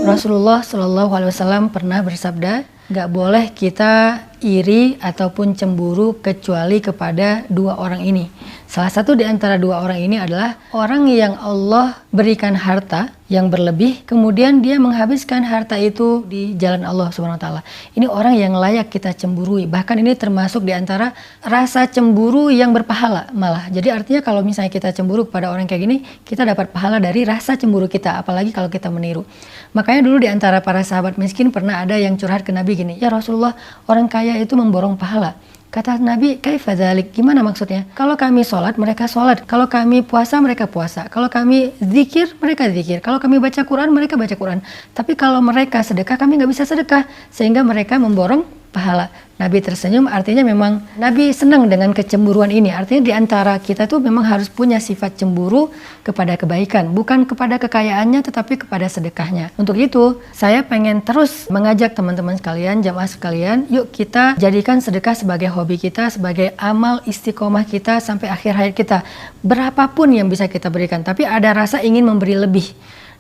Rasulullah Shallallahu Alaihi Wasallam pernah bersabda, nggak boleh kita iri ataupun cemburu kecuali kepada dua orang ini. Salah satu di antara dua orang ini adalah orang yang Allah berikan harta yang berlebih, kemudian dia menghabiskan harta itu di jalan Allah Subhanahu Wa Taala. Ini orang yang layak kita cemburui. Bahkan ini termasuk di antara rasa cemburu yang berpahala malah. Jadi artinya kalau misalnya kita cemburu kepada orang kayak gini, kita dapat pahala dari rasa cemburu kita, apalagi kalau kita meniru. Makanya dulu di antara para sahabat miskin pernah ada yang curhat ke Nabi gini, ya Rasulullah, orang kaya itu memborong pahala. Kata Nabi, kaifa dzalik? Gimana maksudnya? Kalau kami sholat, mereka sholat. Kalau kami puasa, mereka puasa. Kalau kami zikir, mereka zikir. Kalau kami baca Quran, mereka baca Quran. Tapi kalau mereka sedekah, kami nggak bisa sedekah. Sehingga mereka memborong pahala. Nabi tersenyum, artinya memang Nabi senang dengan kecemburuan ini. Artinya di antara kita tuh memang harus punya sifat cemburu kepada kebaikan, bukan kepada kekayaannya tetapi kepada sedekahnya. Untuk itu, saya pengen terus mengajak teman-teman sekalian, jamaah sekalian, yuk kita jadikan sedekah sebagai hobi kita, sebagai amal istiqomah kita sampai akhir hayat kita. Berapapun yang bisa kita berikan, tapi ada rasa ingin memberi lebih.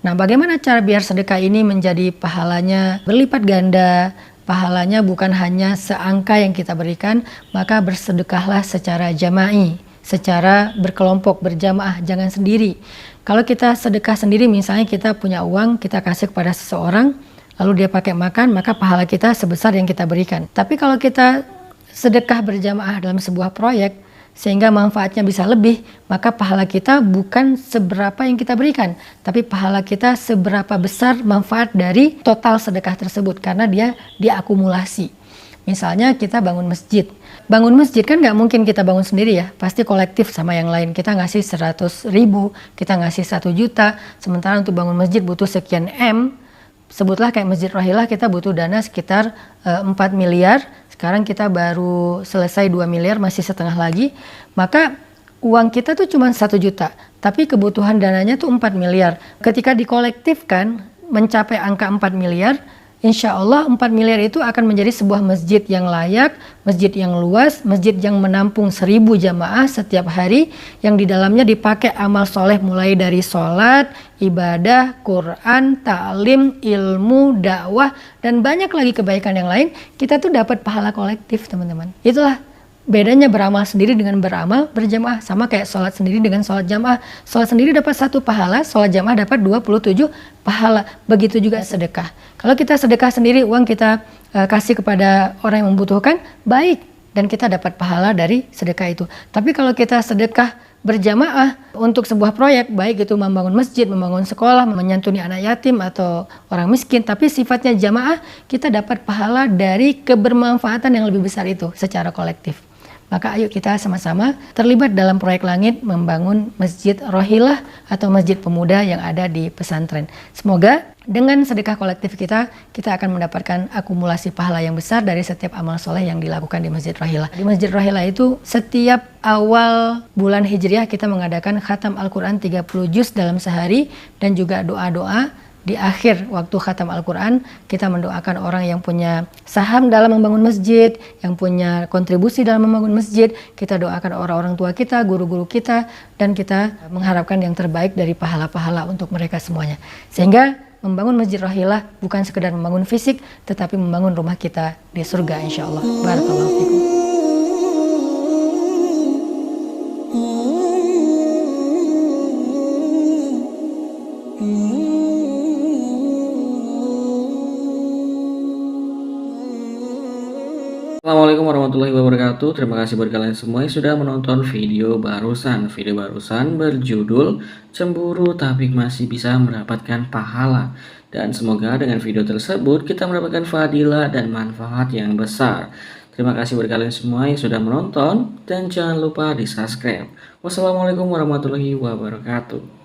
Nah, bagaimana cara biar sedekah ini menjadi pahalanya berlipat ganda? Pahalanya bukan hanya seangka yang kita berikan, maka bersedekahlah secara jama'i, secara berkelompok, berjamaah, jangan sendiri. Kalau kita sedekah sendiri, misalnya kita punya uang, kita kasih kepada seseorang, lalu dia pakai makan, maka pahala kita sebesar yang kita berikan. Tapi kalau kita sedekah berjamaah dalam sebuah proyek, sehingga manfaatnya bisa lebih, maka pahala kita bukan seberapa yang kita berikan, tapi pahala kita seberapa besar manfaat dari total sedekah tersebut, karena dia diakumulasi. Misalnya kita bangun masjid kan nggak mungkin kita bangun sendiri ya, pasti kolektif sama yang lain. Kita ngasih 100.000, kita ngasih 1 juta, sementara untuk bangun masjid butuh sekian M. Sebutlah kayak Masjid Rohilah, kita butuh dana sekitar 4 miliar. Sekarang kita baru selesai 2 miliar, masih setengah lagi. Maka uang kita tuh cuma 1 juta, tapi kebutuhan dananya tuh 4 miliar. Ketika dikolektifkan mencapai angka 4 miliar, insya Allah 4 miliar itu akan menjadi sebuah masjid yang layak, masjid yang luas, masjid yang menampung 1000 jamaah setiap hari, yang di dalamnya dipakai amal soleh mulai dari sholat, ibadah, Quran, ta'lim, ilmu, dakwah, dan banyak lagi kebaikan yang lain. Kita tuh dapat pahala kolektif, teman-teman. Itulah bedanya beramal sendiri dengan beramal berjamaah. Sama kayak sholat sendiri dengan sholat jamaah. Sholat sendiri dapat 1 pahala, sholat jamaah dapat 27 pahala. Begitu juga sedekah. Kalau kita sedekah sendiri, uang kita kasih kepada orang yang membutuhkan, baik, dan kita dapat pahala dari sedekah itu. Tapi kalau kita sedekah berjamaah untuk sebuah proyek, baik itu membangun masjid, membangun sekolah, menyantuni anak yatim atau orang miskin, tapi sifatnya jamaah, kita dapat pahala dari kebermanfaatan yang lebih besar itu secara kolektif. Maka ayo kita sama-sama terlibat dalam proyek langit membangun Masjid Rohilah atau Masjid Pemuda yang ada di pesantren. Semoga dengan sedekah kolektif kita akan mendapatkan akumulasi pahala yang besar dari setiap amal soleh yang dilakukan di Masjid Rohilah. Di Masjid Rohilah itu setiap awal bulan Hijriah kita mengadakan khatam Al-Quran 30 juz dalam sehari, dan juga doa-doa. Di akhir waktu khatam Al-Quran, kita mendoakan orang yang punya saham dalam membangun masjid, yang punya kontribusi dalam membangun masjid. Kita doakan orang-orang tua kita, guru-guru kita, dan kita mengharapkan yang terbaik dari pahala-pahala untuk mereka semuanya. Sehingga membangun Masjid Rohilah bukan sekedar membangun fisik, tetapi membangun rumah kita di surga, insya Allah. Barakallahu fikum. Assalamualaikum warahmatullahi wabarakatuh. Terima kasih buat kalian semua yang sudah menonton video barusan. Video barusan berjudul Cemburu Tapi Masih Bisa Mendapatkan Pahala. Dan semoga dengan video tersebut kita mendapatkan fadilah dan manfaat yang besar. Terima kasih buat kalian semua yang sudah menonton, dan jangan lupa di subscribe. Wassalamualaikum warahmatullahi wabarakatuh.